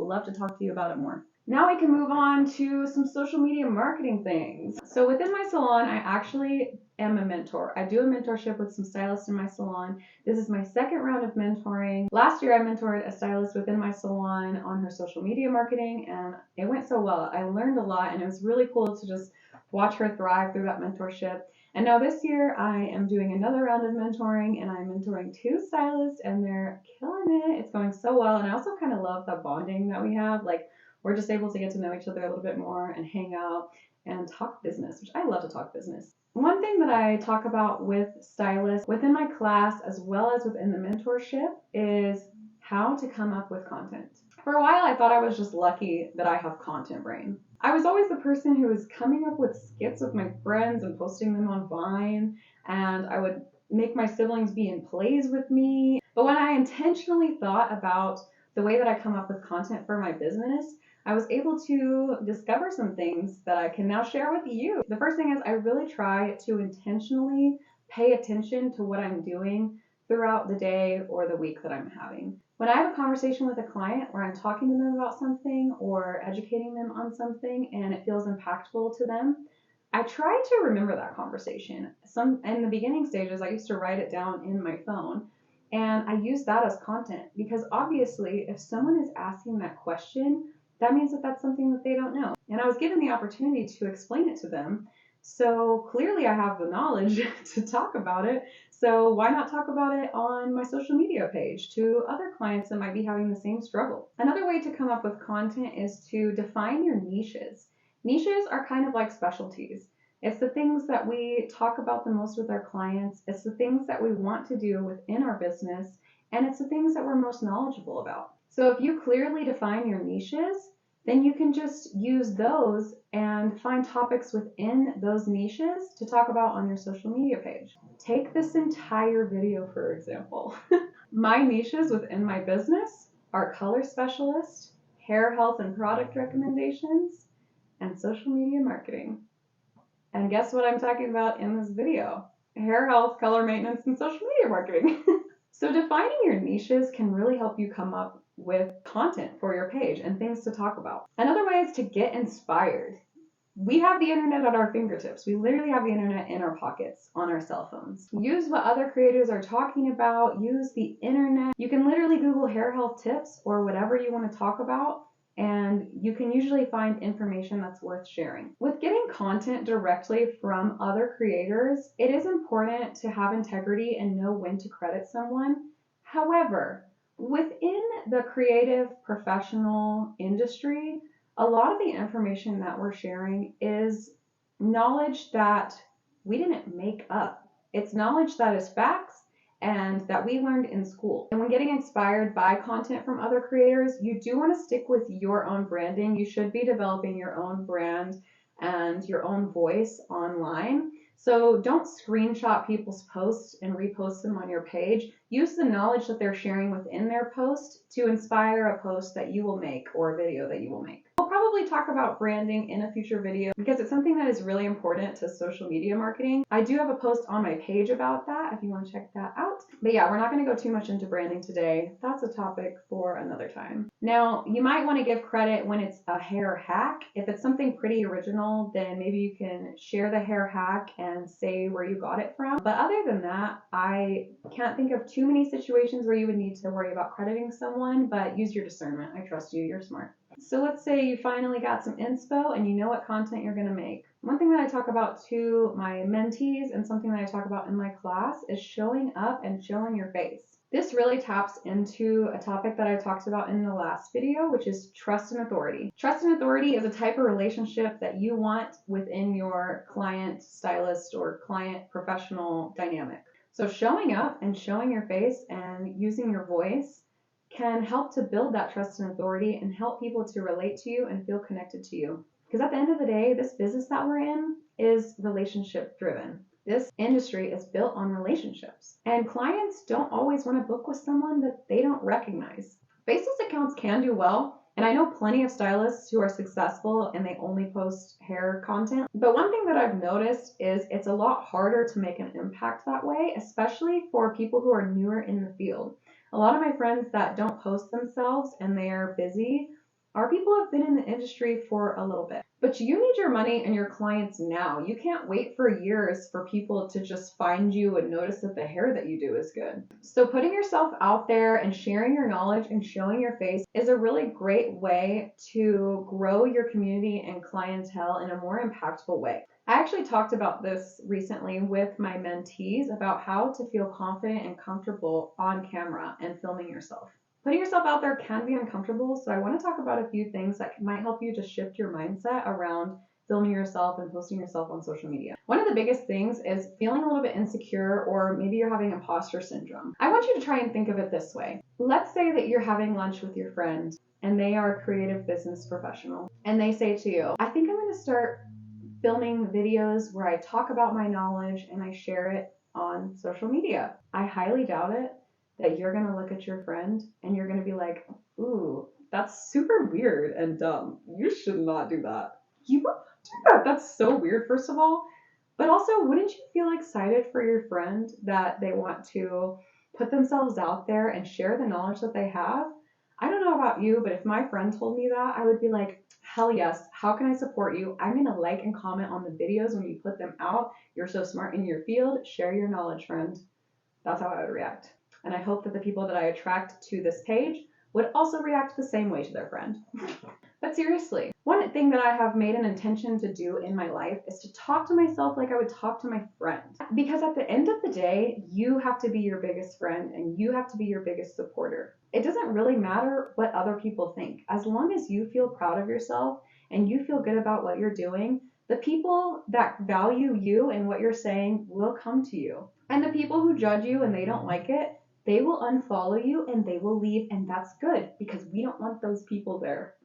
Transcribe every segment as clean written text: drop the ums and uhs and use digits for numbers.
love to talk to you about it more. Now we can move on to some social media marketing things. So within my salon, I actually am a mentor. I do a mentorship with some stylists in my salon. This is my second round of mentoring. Last year I mentored a stylist within my salon on her social media marketing, and it went so well. I learned a lot, and it was really cool to just watch her thrive through that mentorship. And now this year I am doing another round of mentoring, and I'm mentoring 2 stylists, and they're killing it. It's going so well, and I also kind of love the bonding that we have. Like, we're just able to get to know each other a little bit more and hang out and talk business, which I love to talk business. One thing that I talk about with stylists within my class as well as within the mentorship is how to come up with content. For a while, I thought I was just lucky that I have content brain. I was always the person who was coming up with skits with my friends and posting them on Vine, and I would make my siblings be in plays with me. But when I intentionally thought about the way that I come up with content for my business, I was able to discover some things that I can now share with you. The first thing is I really try to intentionally pay attention to what I'm doing throughout the day or the week that I'm having. When I have a conversation with a client where I'm talking to them about something or educating them on something and it feels impactful to them, I try to remember that conversation. In the beginning stages, I used to write it down in my phone, and I use that as content because obviously if someone is asking that question, that means that that's something that they don't know. And I was given the opportunity to explain it to them. So clearly I have the knowledge to talk about it. So why not talk about it on my social media page to other clients that might be having the same struggle? Another way to come up with content is to define your niches. Niches are kind of like specialties. It's the things that we talk about the most with our clients. It's the things that we want to do within our business. And it's the things that we're most knowledgeable about. So if you clearly define your niches, then you can just use those and find topics within those niches to talk about on your social media page. Take this entire video, for example. My niches within my business are color specialist, hair health and product recommendations, and social media marketing. And guess what I'm talking about in this video? Hair health, color maintenance, and social media marketing. So defining your niches can really help you come up with content for your page and things to talk about. Another way is to get inspired. We have the internet at our fingertips. We literally have the internet in our pockets on our cell phones. Use what other creators are talking about. Use the internet. You can literally Google hair health tips or whatever you want to talk about, and you can usually find information that's worth sharing. With getting content directly from other creators, it is important to have integrity and know when to credit someone. However, within the creative professional industry, a lot of the information that we're sharing is knowledge that we didn't make up. It's knowledge that is facts and that we learned in school. And when getting inspired by content from other creators, you do want to stick with your own branding. You should be developing your own brand and your own voice online. So don't screenshot people's posts and repost them on your page. Use the knowledge that they're sharing within their post to inspire a post that you will make or a video that you will make. We'll probably talk about branding in a future video because it's something that is really important to social media marketing. I do have a post on my page about that if you want to check that out. But yeah, we're not going to go too much into branding today. That's a topic for another time. Now, you might want to give credit when it's a hair hack. If it's something pretty original, then maybe you can share the hair hack and say where you got it from. But other than that, I can't think of too many situations where you would need to worry about crediting someone, but use your discernment. I trust you. You're smart. So let's say you finally got some inspo and you know what content you're going to make. One thing that I talk about to my mentees and something that I talk about in my class is showing up and showing your face. This really taps into a topic that I talked about in the last video, which is trust and authority. Trust and authority is a type of relationship that you want within your client, stylist, or client professional dynamic. So showing up and showing your face and using your voice can help to build that trust and authority and help people to relate to you and feel connected to you. Because at the end of the day, this business that we're in is relationship driven. This industry is built on relationships, and clients don't always want to book with someone that they don't recognize. Faceless accounts can do well, and I know plenty of stylists who are successful and they only post hair content. But one thing that I've noticed is it's a lot harder to make an impact that way, especially for people who are newer in the field. A lot of my friends that don't post themselves and they are busy, Our people have been in the industry for a little bit. But you need your money and your clients now. You can't wait for years for people to just find you and notice that the hair that you do is good. So putting yourself out there and sharing your knowledge and showing your face is a really great way to grow your community and clientele in a more impactful way. I actually talked about this recently with my mentees about how to feel confident and comfortable on camera and filming yourself. Putting yourself out there can be uncomfortable, so I want to talk about a few things that might help you to shift your mindset around filming yourself and posting yourself on social media. One of the biggest things is feeling a little bit insecure, or maybe you're having imposter syndrome. I want you to try and think of it this way. Let's say that you're having lunch with your friend and they are a creative business professional, and they say to you, I think I'm going to start filming videos where I talk about my knowledge and I share it on social media. I highly doubt it that you're going to look at your friend and you're going to be like, ooh, that's super weird and dumb. You should not do that. You won't do that. That's so weird, first of all. But also, wouldn't you feel excited for your friend that they want to put themselves out there and share the knowledge that they have? I don't know about you, but if my friend told me that, I would be like, hell yes. How can I support you? I'm going to like and comment on the videos when you put them out. You're so smart in your field. Share your knowledge, friend. That's how I would react. And I hope that the people that I attract to this page would also react the same way to their friend. But seriously, one thing that I have made an intention to do in my life is to talk to myself like I would talk to my friend. Because at the end of the day, you have to be your biggest friend and you have to be your biggest supporter. It doesn't really matter what other people think. As long as you feel proud of yourself and you feel good about what you're doing, the people that value you and what you're saying will come to you. And the people who judge you and they don't like it, they will unfollow you and they will leave, and that's good because we don't want those people there.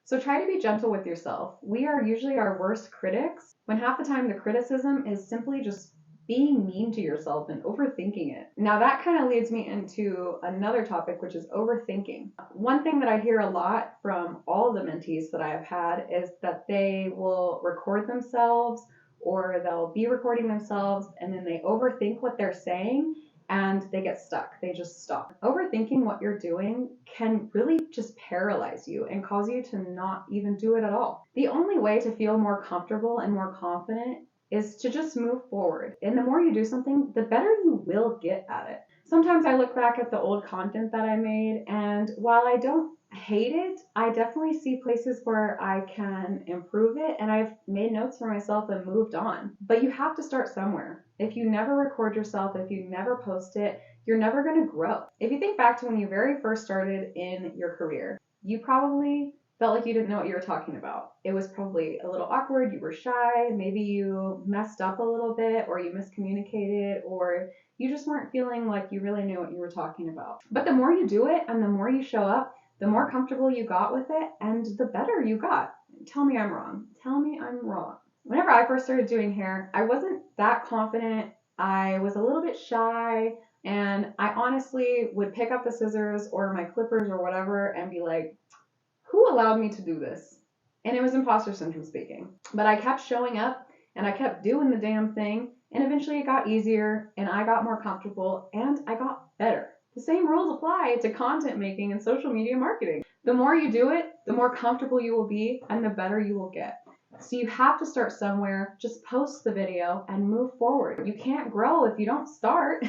So try to be gentle with yourself. We are usually our worst critics, when half the time the criticism is simply just being mean to yourself and overthinking it. Now that kind of leads me into another topic, which is overthinking. One thing that I hear a lot from all the mentees that I have had is that they will record themselves or they'll be recording themselves and then they overthink what they're saying and they get stuck. They just stop. Overthinking what you're doing can really just paralyze you and cause you to not even do it at all. The only way to feel more comfortable and more confident is to just move forward. And the more you do something, the better you will get at it. Sometimes I look back at the old content that I made, and while I don't hate it, I definitely see places where I can improve it, and I've made notes for myself and moved on. But you have to start somewhere. If you never record yourself, if you never post it, you're never going to grow. If you think back to when you very first started in your career, you probably felt like you didn't know what you were talking about. It was probably a little awkward, you were shy, maybe you messed up a little bit, or you miscommunicated, or you just weren't feeling like you really knew what you were talking about. But the more you do it and the more you show up, the more comfortable you got with it and the better you got. Tell me I'm wrong. Tell me I'm wrong. Whenever I first started doing hair, I wasn't that confident. I was a little bit shy, and I honestly would pick up the scissors or my clippers or whatever and be like, who allowed me to do this? And it was imposter syndrome speaking. But I kept showing up and I kept doing the damn thing, and eventually it got easier and I got more comfortable and I got better. The same rules apply to content making and social media marketing. The more you do it, the more comfortable you will be and the better you will get. So you have to start somewhere. Just post the video and move forward. You can't grow if you don't start.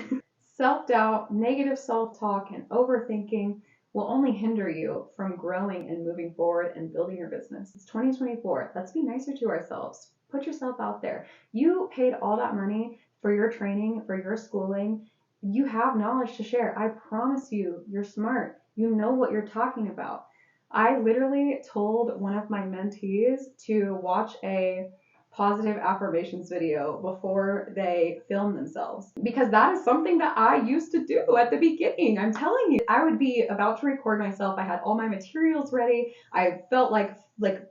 Self-doubt, negative self-talk, and overthinking will only hinder you from growing and moving forward and building your business. It's 2024. Let's be nicer to ourselves. Put yourself out there. You paid all that money for your training, for your schooling. You have knowledge to share. I promise you, you're smart. You know what you're talking about. I literally told one of my mentees to watch a positive affirmations video before they film themselves, because that is something that I used to do at the beginning. I'm telling you, I would be about to record myself. I had all my materials ready. I felt like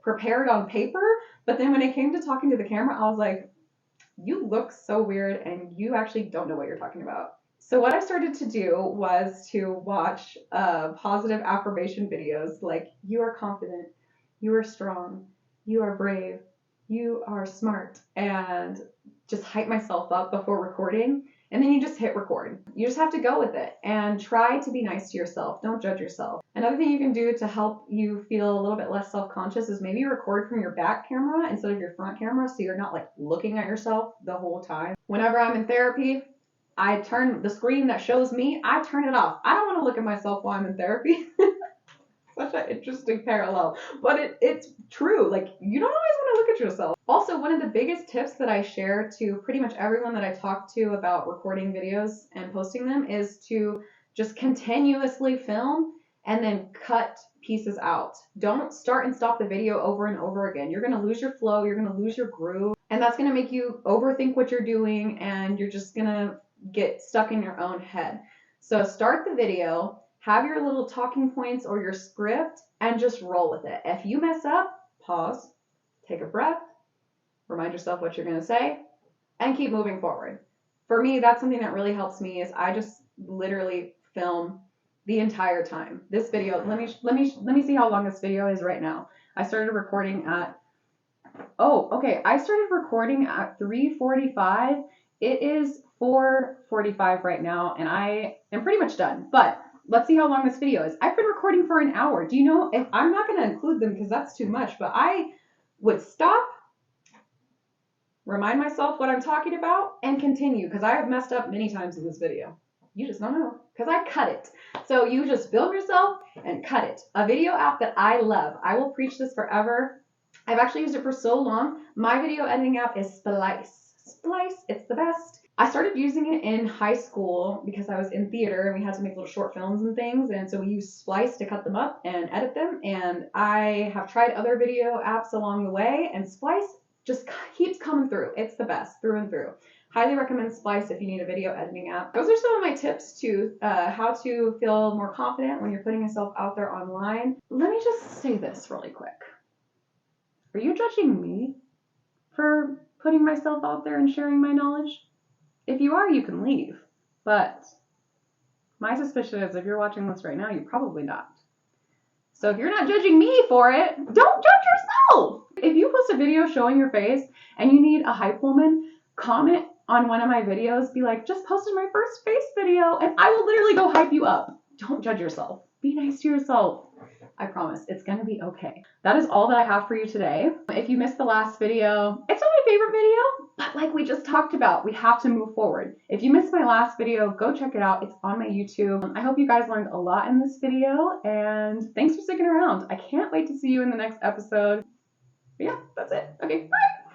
prepared on paper, but then when it came to talking to the camera, I was like, you look so weird and you actually don't know what you're talking about. So what I started to do was to watch positive affirmation videos like, you are confident, you are strong, you are brave, you are smart, and just hype myself up before recording. And then you just hit record. You just have to go with it and try to be nice to yourself. Don't judge yourself. Another thing you can do to help you feel a little bit less self-conscious is maybe record from your back camera instead of your front camera, so you're not like looking at yourself the whole time. Whenever I'm in therapy, I turn the screen that shows me, I turn it off. I don't want to look at myself while I'm in therapy. Such an interesting parallel, but it's true. Like, you don't always want to look at yourself. Also, one of the biggest tips that I share to pretty much everyone that I talk to about recording videos and posting them is to just continuously film and then cut pieces out. Don't start and stop the video over and over again. You're going to lose your flow, you're going to lose your groove, and that's going to make you overthink what you're doing, and you're just going to get stuck in your own head. So start the video, have your little talking points or your script, and just roll with it. If you mess up, pause, take a breath, remind yourself what you're going to say, and keep moving forward. For me, that's something that really helps me is I just literally film the entire time. This video, let me see how long this video is right now. I started recording at I started recording at 3:45. It is 4:45 right now, and I am pretty much done. But let's see how long this video is. I've been recording for an hour. Do you know, if I'm not going to include them because that's too much, but I would stop, remind myself what I'm talking about, and continue, because I have messed up many times in this video. You just don't know, because I cut it. So you just film yourself and cut it. A video app that I love. I will preach this forever. I've actually used it for so long. My video editing app is Splice. Splice, it's the best. I started using it in high school because I was in theater and we had to make little short films and things. And so we used Splice to cut them up and edit them. And I have tried other video apps along the way, and Splice just keeps coming through. It's the best through and through. Highly recommend Splice if you need a video editing app. Those are some of my tips to how to feel more confident when you're putting yourself out there online. Let me just say this really quick. Are you judging me for putting myself out there and sharing my knowledge? If you are, you can leave. But my suspicion is if you're watching this right now, you're probably not. So if you're not judging me for it, don't judge yourself. If you post a video showing your face and you need a hype woman, comment on one of my videos. Be like, just posted my first face video, and I will literally go hype you up. Don't judge yourself. Be nice to yourself. I promise it's going to be okay. That is all that I have for you today. If you missed the last video, it's not my favorite video, but like we just talked about, we have to move forward. If you missed my last video, go check it out. It's on my YouTube. I hope you guys learned a lot in this video, and thanks for sticking around. I can't wait to see you in the next episode. But yeah, that's it. Okay, bye.